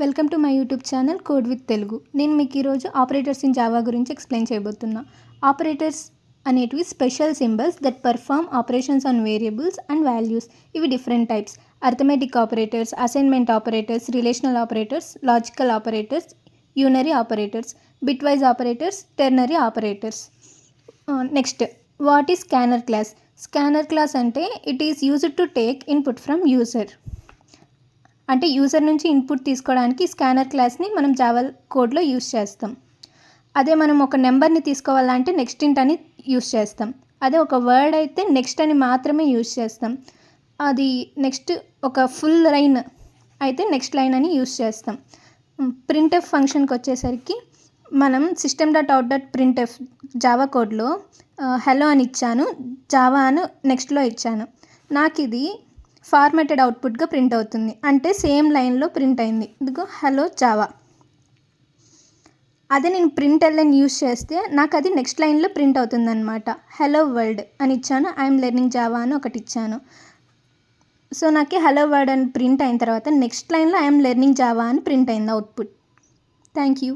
Welcome to my YouTube channel code with Telugu. నేను మీకు ఈరోజు ఆపరేటర్స్ ఇన్ జావా గురించి ఎక్స్ప్లెయిన్ చేయబోతున్నా. ఆపరేటర్స్ అనేటివి special symbols that perform operations on variables and values. ఇవి different types: arithmetic operators, assignment operators, relational operators, logical operators, unary operators, bitwise operators, ternary operators. Next, what is scanner class? Scanner class అంటే it is used to take input from user. అంటే user నుంచి input తీసుకోవడానికి scanner క్లాస్ని మనం Java కోడ్లో use చేస్తాం. అదే మనం ఒక నెంబర్ని తీసుకోవాలంటే నెక్స్ట్ ఇంట్ అని యూస్ చేస్తాం. అదే ఒక వర్డ్ అయితే నెక్స్ట్ అని మాత్రమే యూస్ చేస్తాం. అది నెక్స్ట్ ఒక ఫుల్ లైన్ అయితే నెక్స్ట్ లైన్ అని యూస్ చేస్తాం. ప్రింట్ఎఫ్ ఫంక్షన్కి వచ్చేసరికి మనం system.out.printf జావా కోడ్లో హలో అని ఇచ్చాను, జావా అని నెక్స్ట్లో ఇచ్చాను. నాకు ఇది ఫార్మాటెడ్ అవుట్పుట్గా ప్రింట్ అవుతుంది, అంటే సేమ్ లైన్లో ప్రింట్ అయింది. ఇదిగో హలో జావా. అదే నేను ప్రింట్ ఎల్ఎన్ యూస్ చేస్తే నాకు అది నెక్స్ట్ లైన్లో ప్రింట్ అవుతుంది అనమాట. హలో వరల్డ్ అని ఇచ్చాను, ఐఎమ్ లెర్నింగ్ జావా అని ఒకటి ఇచ్చాను. సో నాకు హలో వరల్డ్ అని ప్రింట్ అయిన తర్వాత నెక్స్ట్ లైన్లో ఐఎమ్ లెర్నింగ్ జావా అని ప్రింట్ అయింది అవుట్పుట్. Thank you.